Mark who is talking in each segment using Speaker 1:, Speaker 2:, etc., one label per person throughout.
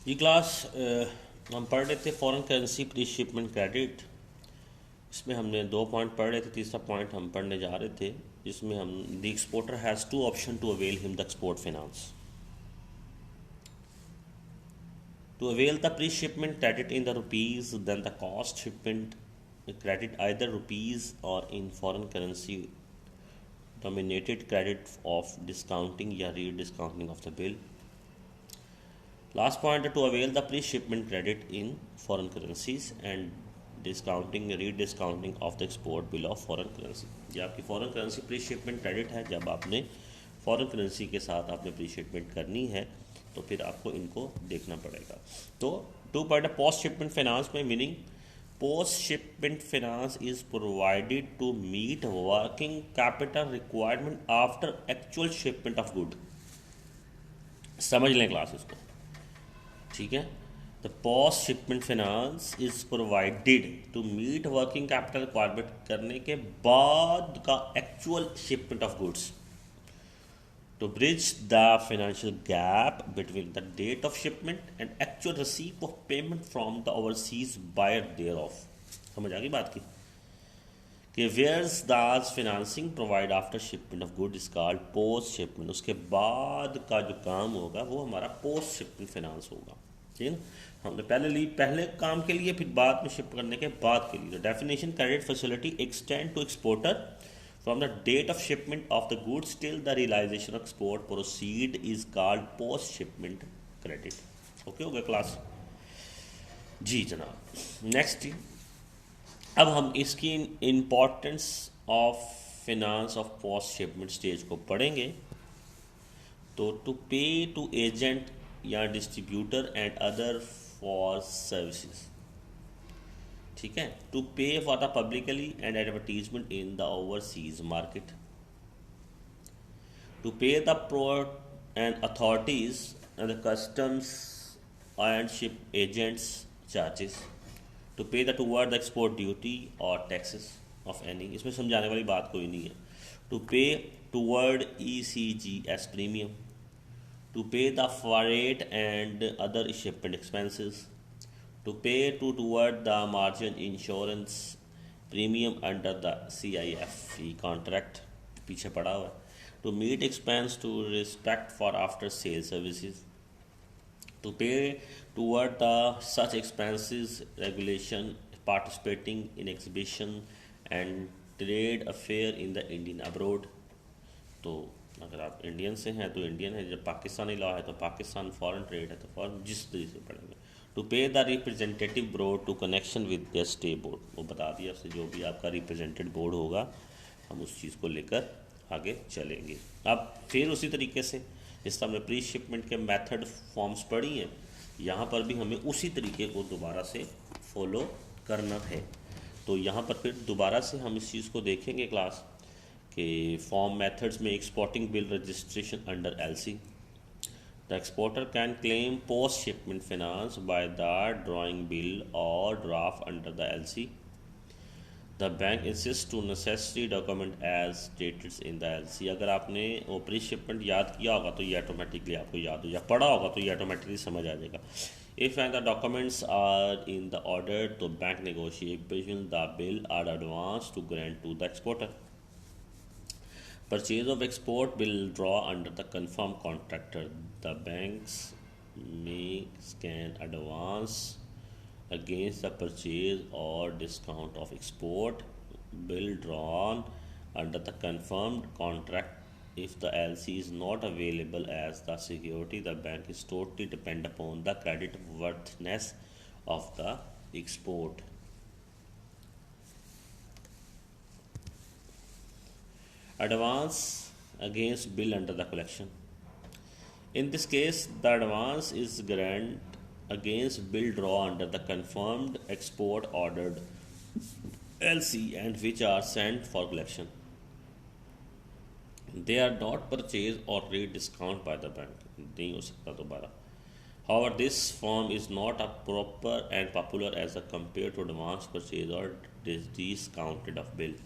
Speaker 1: ये क्लास हम पढ़ रहे थे foreign currency pre shipment credit. इसमें हमने दो पॉइंट पढ़ रहे थे, तीसरा पॉइंट हम पढ़ने जा रहे थे जिसमें हम the exporter has to option to avail him the export finance. To avail the pre-shipment credit in the rupees, then the cost shipment credit either rupees or in foreign currency dominated credit of discounting या re-discounting of the bill. Last point, to avail the pre-shipment credit in foreign currencies and discounting re-discounting of the export bill of foreign currency. ये आपकी foreign currency pre-shipment credit है। जब आपने foreign currency के साथ आपने pre-shipment करनी है तो फिर आपको इनको देखना पड़ेगा। तो two point post shipment finance में meaning post shipment finance is provided to meet working capital requirement after actual shipment of good. समझ लें क्लास इसको, ठीक है। The post shipment finance is provided to meet working capital requirement करने के बाद का actual shipment of goods, to bridge the financial gap between the date of shipment and actual receipt of payment from the overseas buyer thereof। समझ आ गई बात की कि where's the financing provide after shipment of good is called post shipment। उसके बाद का जो काम होगा वो हमारा post shipment finance होगा, ठीक है ना। हमने पहले काम के लिए, फिर बाद में शिप करने के बाद के लिए। Definition credit facility extend to exporter from the date of shipment of the goods till the realization of export proceed is called post shipment credit। Okay हो गया क्लास जी जनाब। नेक्स्ट, अब हम इसकी importance of finance of post shipment stage को पढ़ेंगे। तो टू पे टू एजेंट या distributor and other for services, ठीक है। To pay for the publicly and advertisement in the overseas market, to pay the port and authorities and the customs and ship agents charges, to pay the toward the export duty और taxes of any. इसमें समझाने वाली बात कोई नहीं है। To पे toward ECGS premium, to pay the freight and other shipment expenses, to pay toward the margin insurance premium under the CIFE contract पीछे पड़ा हुआ है, to meet expense to respect for after sale services, to pay toward the such expenses regulation participating in exhibition and trade affair in the Indian abroad। तो अगर आप Indian से हैं तो इंडियन है, जब पाकिस्तानी लॉ है तो पाकिस्तान, फॉरेन ट्रेड है तो फॉरेन, जिस तरीके से पढ़ेंगे। To pay the representative board to connection with the stay board, वो बता दिया आपसे, जो भी आपका रिप्रेजेंटेड बोर्ड होगा हम उस चीज़ को लेकर आगे चलेंगे। अब फिर उसी तरीके से जिस तरह हमने प्री शिपमेंट के मेथड फॉर्म्स पढ़ी हैं, यहाँ पर भी हमें उसी तरीके को दोबारा से फॉलो करना है। तो यहाँ पर फिर दोबारा से हम इस चीज़ को देखेंगे क्लास के फॉर्म मेथड्स में। Exporting bill registration under LC, the exporter can claim post shipment finance by the drawing bill or draft under the LC। The bank insists to necessary document as stated in the LC। अगर आपने वो pre shipment याद किया होगा तो ये automatically आपको याद हो, या पढ़ा होगा तो ये ऑटोमेटिकली समझ आ जाएगा। If and the documents are in the order तो bank negotiate between the bill or advance to grant to the exporter. Purchase of export bill draw under the confirmed contractor, the banks may scan advance against the purchase or discount of export bill drawn under the confirmed contract। If the LC is not available as the security, the bank is totally depend upon the credit worthiness of the export। Advance against bill under the collection, in this case the advance is grant against bill draw under the confirmed export ordered LC and which are sent for collection। They are not purchased or rate discount by the bank, नहीं हो सकता दोबारा। However, this form is not a proper and popular as compared to advance purchase or discounted of bill।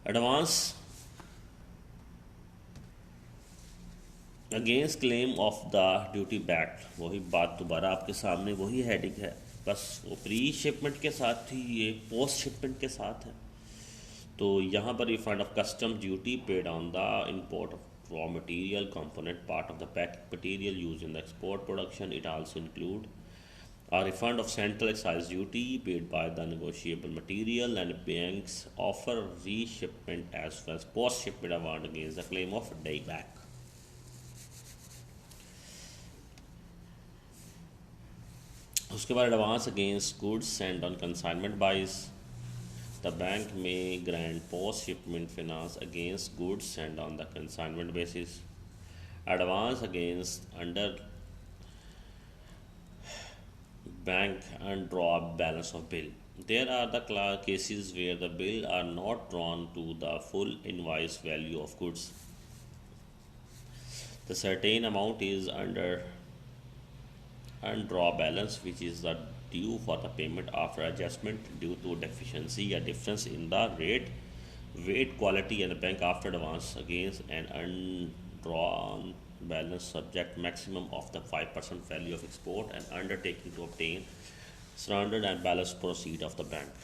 Speaker 1: Advance against claim of the duty back, वही बात दोबारा आपके सामने, वही हेडिंग है, बस वो प्री शिपमेंट के साथ थी, ये पोस्ट शिपमेंट के साथ है। तो यहाँ पर refund of custom duty paid on the import of raw material component part of the packing material use in the export production, it also include a refund of central excise duty paid by the negotiable material, and banks offer reshipment as well as post shipment award against the claim of day back. उसके बाद advance against goods send on consignment basis, the bank may grant post shipment finance against goods send on the consignment basis, advance against under bank and draw up balance of bill. There are the cases where the bill are not drawn to the full invoice value of goods. The certain amount is under undraw balance, which is the due for the payment after adjustment due to deficiency or difference in the rate, weight, quality, and the bank after advance against an undrawn balance subject maximum of the 5% value of export and undertaking to obtain surrendered and balance proceed of the bank.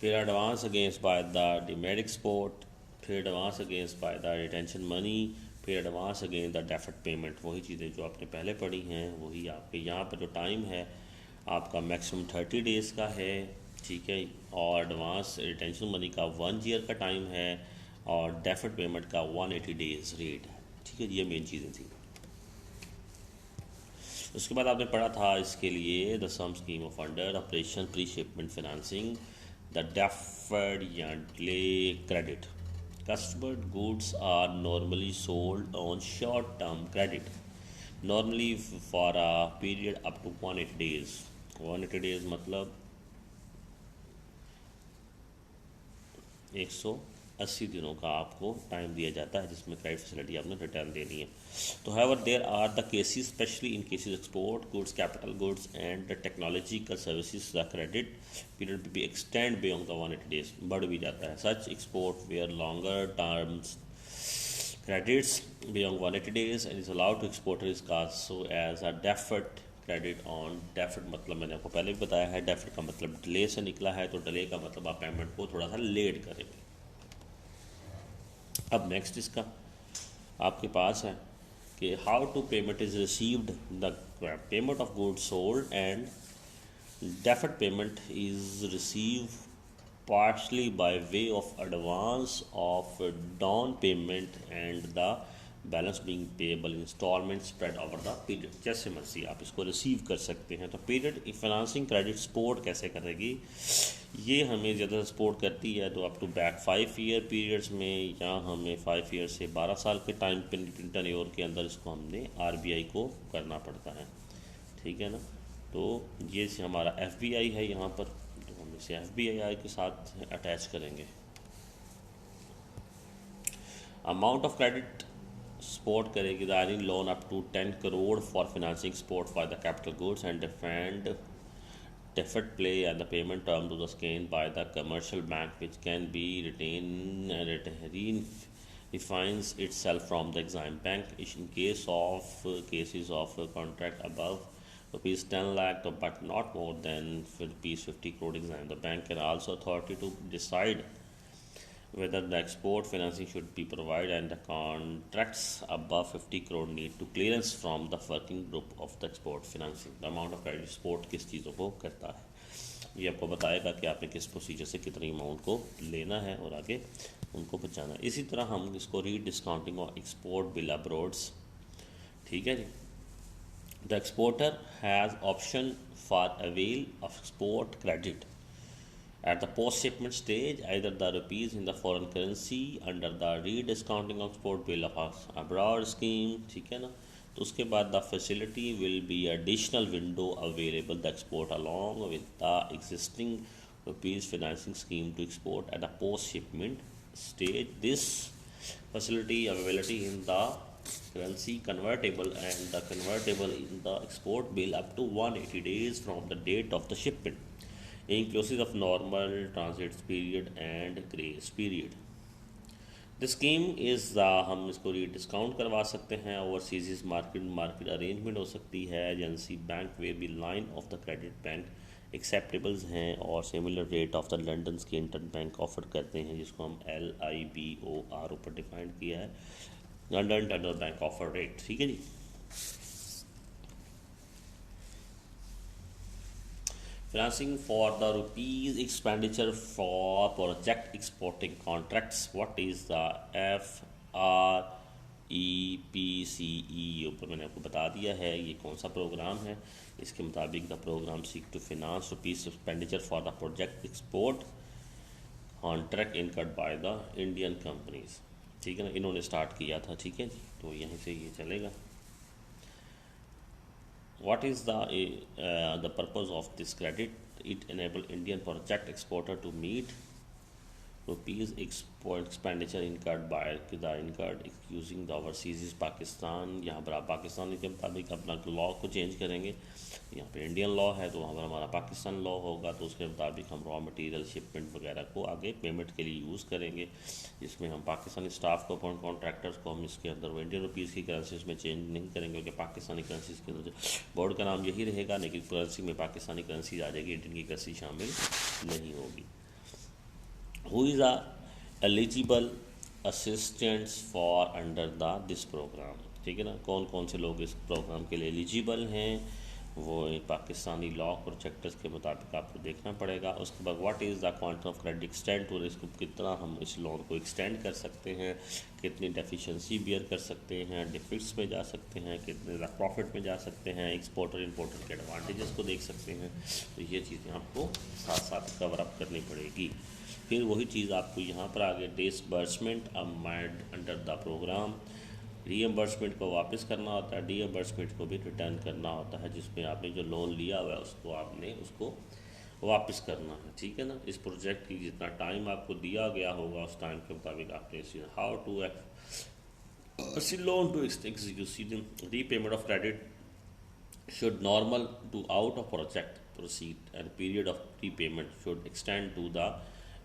Speaker 1: फिर advance against by the deemed export, फिर advance against by the retention money, फिर advance against the deferred payment. वही चीज़ें जो आपने पहले पढ़ी हैं वही आपके यहाँ पर जो टाइम है आपका मैक्सिमम 30 डेज़ का है, ठीक है, और एडवांस रिटेंशन मनी का 1 ईयर का टाइम है, और डेफर्ड पेमेंट का 180 डेज रेट है, ठीक है। ये मेन चीज़ें थी। उसके बाद आपने पढ़ा था इसके लिए the some scheme of under operation pre shipment financing the deferred या delay credit, customer goods are normally sold on short term credit normally for a period up to 180 days. 180 days मतलब 180 दिनों का आपको टाइम दिया जाता है जिसमें credit facility आपने रिटर्न देनी है। तो however there are the cases specially in cases export goods, capital goods and technological services, the credit period will be extend beyond the 180 days, बढ़ भी जाता है। Such export where longer terms credits beyond 180 days and is allowed to exporter is also as a deferred credit on deferred, मतलब मैंने आपको पहले भी बताया है डेफर्ड का मतलब डिले से निकला है, तो डिले का मतलब आप पेमेंट को थोड़ा सा लेट करेंगे। अब नेक्स्ट इसका आपके पास है कि how to payment is received, the payment of goods sold and deferred payment is receive partially by way of advance of down payment and the balance being payable installment spread over the period। जैसे मर्जी आप इसको receive कर सकते हैं। तो period financing credit support कैसे करेगी, ये हमें ज़्यादा सपोर्ट करती है तो up to back 5 year periods में, या हमें 5 ईयर से 12 साल के टाइम टेन्योर के अंदर इसको हमने RBI को करना पड़ता है, ठीक है ना। तो ये हमारा FBI है यहाँ पर, इसे FBI के साथ अटैच करेंगे। अमाउंट ऑफ क्रेडिट सपोर्ट करेगी the earning loan up to 10 crore for financing support for the capital goods and defend deferred play and the payment term to the scheme by the commercial bank which can be refines itself from the exim bank in case of cases of contract above rupees 10 lakh but not more than rupees 50 crore exam. The bank can also authority to decide whether the export financing should be provided and the contracts above 50 crore need to clearance from the working group of the export financing. The amount of credit support किस चीज़ों को करता है, ये आपको बताएगा कि आपने किस प्रोसीजर से कितनी अमाउंट को लेना है और आगे उनको पहुँचाना है। इसी तरह हम इसको री डिस्काउंटिंग और एक्सपोर्ट बिल अब्रॉड्स, ठीक है जी। The exporter has option for avail of export credit at the post shipment stage, either the rupees in the foreign currency under the rediscounting of export bill of abroad scheme, ठीक है ना। तो उसके बाद the facility will be additional window available the export along with the existing rupees financing scheme to export at the post shipment stage. This facility availability in the currency convertible and the convertible in the export bill up to 180 days from the date of the shipment, inclusive of normal transit period and grace period. The scheme is हम इसको discount करवा सकते हैं, overseas market market arrangement हो सकती है, agency bank way be line of the credit bank acceptables हैं और similar rate of the London के इंटर बैंक ऑफर करते हैं, जिसको हम LIBOR ऊपर डिफाइंड किया है, London tender bank offer rate. ठीक है जी। Financing for the rupees expenditure for project exporting contracts. What is the FREPCE? ऊपर मैंने आपको बता दिया है ये कौन सा प्रोग्राम है। इसके मुताबिक the programme seek to finance rupees expenditure for the project export contract incurred by the Indian companies. ठीक है ना, इन्होंने स्टार्ट किया था। ठीक है जी, तो यहीं से ये चलेगा। What is the purpose of this credit? It enable Indian project exporter to meet rupees export expenditure incurred by the incurred using the overseas Pakistan। यहाँ पर आप पाकिस्तान के मुताबिक अपना लॉ को चेंज करेंगे। यहाँ पे इंडियन लॉ है तो वहाँ पर हमारा पाकिस्तान लॉ होगा, तो उसके मुताबिक हम रॉ मटेरियल शिपमेंट वगैरह को आगे पेमेंट के लिए यूज़ करेंगे, जिसमें हम पाकिस्तानी स्टाफ को अपॉइंट कॉन्ट्रैक्टर्स को हम इसके अंदर वो इंडियन रुपीज़ की करेंसीज में चेंज नहीं करेंगे, क्योंकि पाकिस्तानी करेंसीज के अंदर बोर्ड का नाम यही रहेगा, लेकिन करेंसी में पाकिस्तानी करेंसी आ जाएगी, इंडियन की करेंसी शामिल नहीं होगी। Who is eligible assistants for under the this program? ठीक है ना, कौन कौन से लोग इस प्रोग्राम के लिए एलिजिबल हैं, वो पाकिस्तानी लॉ प्रोजेक्टर्स के मुताबिक आपको देखना पड़ेगा। उसके बाद what is the quantum of credit extend, और इसको कितना हम इस लोन को एक्सटेंड कर सकते हैं, कितनी डेफिशिएंसी बियर कर सकते हैं, डिफिट्स में जा सकते हैं, कितने प्रॉफिट में जा सकते हैं, एक्सपोर्टर इंपोर्टर के एडवांटेजेस को देख सकते हैं। तो ये चीज़ें आपको साथ साथ कवर अप करनी पड़ेगी। फिर वही चीज़ आपको यहाँ पर आगे disbursement amount under the programme, reimbursement को वापस करना होता है, डीएम्बर्समेंट को भी रिटर्न करना होता है, जिसमें आपने जो लोन लिया हुआ है उसको आपने उसको वापस करना है। ठीक है ना, इस प्रोजेक्ट की जितना टाइम आपको दिया गया होगा उस टाइम के मुताबिक आपने how to loan to execute repayment of credit should normal to out of project proceed and period of repayment should extend to the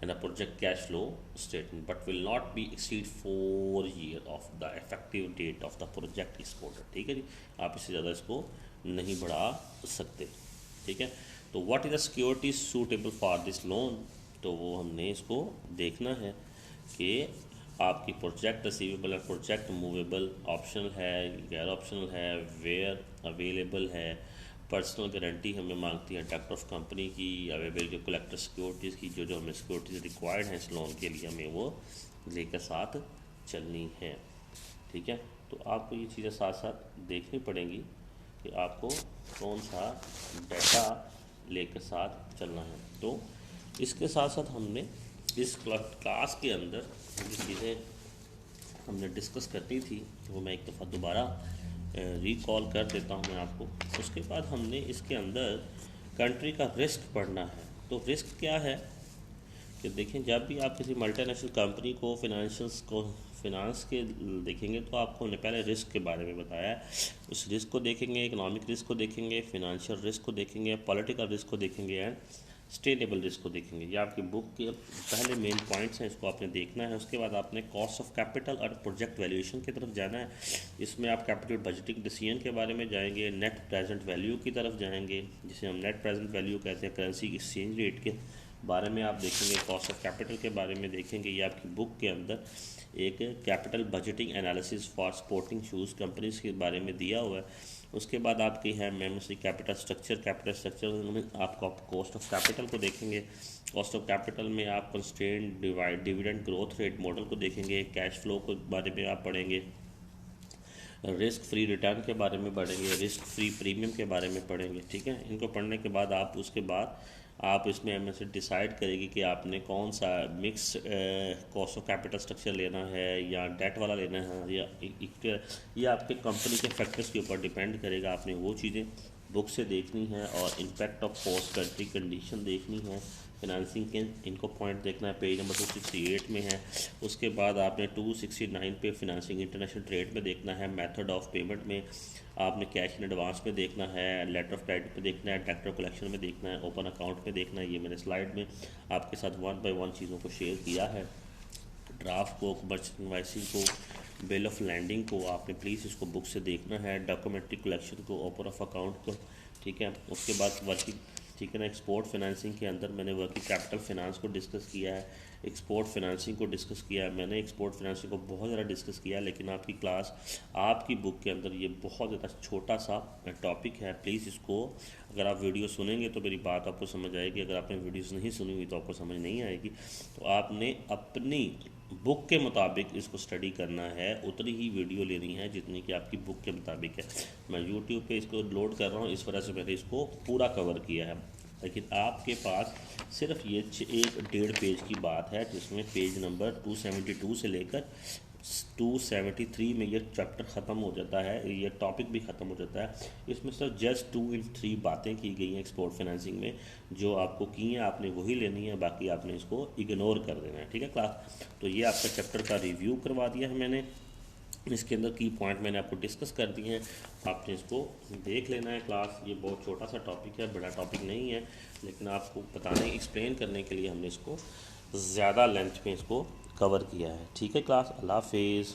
Speaker 1: and the project cash flow statement but will not be exceed 4 year of the effective date of the project exported। ठीक है जी, आप इससे ज़्यादा इसको नहीं बढ़ा सकते। ठीक है, तो what is the security suitable for this loan, तो वो हमने इसको देखना है कि आपकी प्रोजेक्ट रिसीवेबल है, प्रोजेक्ट मूवेबल ऑप्शनल है, गैर ऑप्शनल है, वेयर अवेलेबल है, पर्सनल गारंटी हमें मांगती है डायरेक्टर ऑफ कंपनी की, अवेलेबल कलेक्टर सिक्योरिटीज़ की, जो जो हमें सिक्योरिटीज़ रिक्वायर्ड हैं इस लोन के लिए हमें वो लेकर साथ चलनी है। ठीक है, तो आपको ये चीज़ें साथ साथ देखनी पड़ेंगी कि आपको कौन सा डाटा लेकर साथ चलना है। तो इसके साथ साथ हमने इस क्लास के अंदर जो चीज़ें हमने डिस्कस करनी थी वो मैं एक दफ़ा दोबारा रिकॉल कर देता हूँ मैं आपको। उसके बाद हमने इसके अंदर कंट्री का रिस्क पढ़ना है। तो रिस्क क्या है कि देखें, जब भी आप किसी मल्टीनेशनल कंपनी को फिनांस के देखेंगे तो आपको हमने पहले रिस्क के बारे में बताया है। उस रिस्क को देखेंगे, इकोनॉमिक रिस्क को देखेंगे, फिनंशियल रिस्क को देखेंगे, पॉलिटिकल रिस्क को देखेंगे एंड स्टेनेबल रिस्क को देखेंगे। ये आपकी बुक के पहले मेन पॉइंट्स हैं, इसको आपने देखना है। उसके बाद आपने कॉस्ट ऑफ कैपिटल और प्रोजेक्ट वैल्यूएशन की तरफ जाना है। इसमें आप कैपिटल बजटिंग डिसीजन के बारे में जाएंगे, नेट प्रेजेंट वैल्यू की तरफ जाएंगे, जिसे हम नेट प्रेजेंट वैल्यू कहते हैं, करेंसी की एक्सचेंज रेट के बारे में आप देखेंगे, कॉस्ट ऑफ कैपिटल के बारे में देखेंगे। ये आपकी बुक के अंदर एक capital budgeting analysis for sporting shoes companies के बारे में दिया हुआ है। उसके बाद आपकी है मेमोरी कैपिटल स्ट्रक्चर में आपको कॉस्ट ऑफ कैपिटल को देखेंगे। कॉस्ट ऑफ कैपिटल में आप constraint dividend growth rate model को देखेंगे, कैश फ्लो के बारे में आप पढ़ेंगे, रिस्क फ्री रिटर्न के बारे में पढ़ेंगे, रिस्क फ्री प्रीमियम के बारे में पढ़ेंगे। ठीक है, इनको पढ़ने के बाद आप उसके बाद आप इसमें में से डिसाइड करेगी कि आपने कौन सा mix cost of capital structure लेना है या डेट वाला लेना है या आपके कंपनी के फैक्टर्स के ऊपर डिपेंड करेगा। आपने वो चीज़ें बुक से देखनी है और impact of post country condition देखनी है, फिनांसिंग के इनको पॉइंट देखना है, पेज नंबर 268 में है। उसके बाद आपने 269 पे फिनांसिंग इंटरनेशनल ट्रेड में देखना है, मेथड ऑफ पेमेंट में आपने कैश इन एडवांस में देखना है, लेटर ऑफ क्रेडिट में देखना है, डायरेक्टर कलेक्शन में देखना है, ओपन अकाउंट में देखना है। ये मैंने स्लाइड में आपके साथ 1 बाय 1 चीज़ों को शेयर किया है। ड्राफ्ट को, कमर्शियल इनवाइसिंग को, बिल ऑफ लैंडिंग को आपने प्लीज़ इसको बुक से देखना है, डॉक्यूमेंट्री कलेक्शन को, ओपन ऑफ अकाउंट को, ठीक है। उसके बाद वर्किंग, ठीक है ना, एक्सपोर्ट फाइनेंसिंग के अंदर मैंने वर्किंग कैपिटल फाइनेंस को डिस्कस किया है, एक्सपोर्ट फाइनेंसिंग को डिस्कस किया है मैंने, एक्सपोर्ट फाइनेंसिंग को बहुत ज़्यादा डिस्कस किया है, लेकिन आपकी क्लास, आपकी बुक के अंदर ये बहुत ज़्यादा छोटा सा टॉपिक है। प्लीज़ इसको, अगर आप वीडियो सुनेंगे तो मेरी बात आपको समझ आएगी, अगर आपने वीडियोस नहीं सुनी हुई तो आपको समझ नहीं आएगी। तो आपने अपनी बुक के मुताबिक इसको स्टडी करना है, उतनी ही वीडियो लेनी है जितनी कि आपकी बुक के मुताबिक है। मैं यूट्यूब पे इसको लोड कर रहा हूँ, इस वजह से मैंने इसको पूरा कवर किया है, लेकिन आपके पास सिर्फ ये 1.5 पेज की बात है, जिसमें पेज नंबर 272 से लेकर 273 में ये चैप्टर ख़त्म हो जाता है, ये टॉपिक भी ख़त्म हो जाता है। इसमें सिर्फ जस्ट 2 in 3 बातें की गई हैं एक्सपोर्ट फाइनेंसिंग में, जो आपको की हैं आपने वही लेनी है, बाकी आपने इसको इग्नोर कर देना है, ठीक है क्लास। तो ये आपका चैप्टर का रिव्यू करवा दिया है मैंने, इसके अंदर की पॉइंट मैंने आपको डिस्कस कर दिए हैं, आपने इसको देख लेना है क्लास। ये बहुत छोटा सा टॉपिक है, बड़ा टॉपिक नहीं है, लेकिन आपको बताने, एक्सप्लेन करने के लिए हमने इसको ज़्यादा लेंथ में इसको कवर किया है, ठीक है क्लास। अल्लाह हाफिज़।